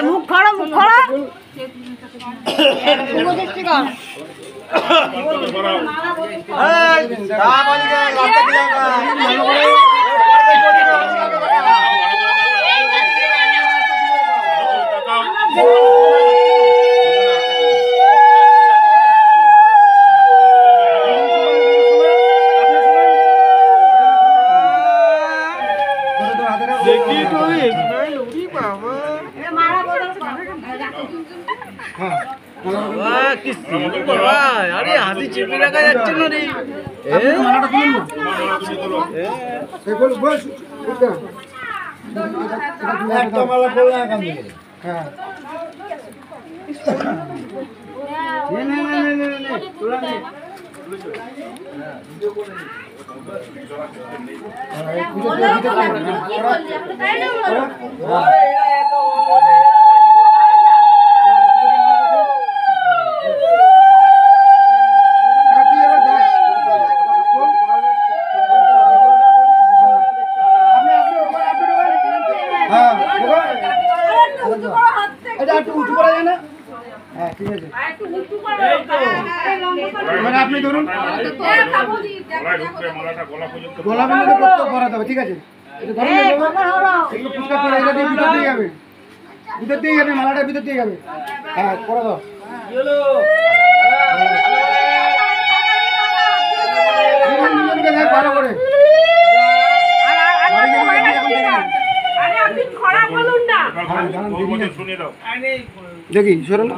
মুখ খড়া মুখ খড়া আরে হাসি চেপে রাখা যাচ্ছে না রে। একটা মালা করলে আগামী আপনি ধরুন গলা পর্যন্ত করা যাবে, ঠিক আছে? ভিতর দিয়ে যাবে, মালাটা ভিতর দিয়ে যাবে। হ্যাঁ, করে দাও। ভালো করে দেখি সরল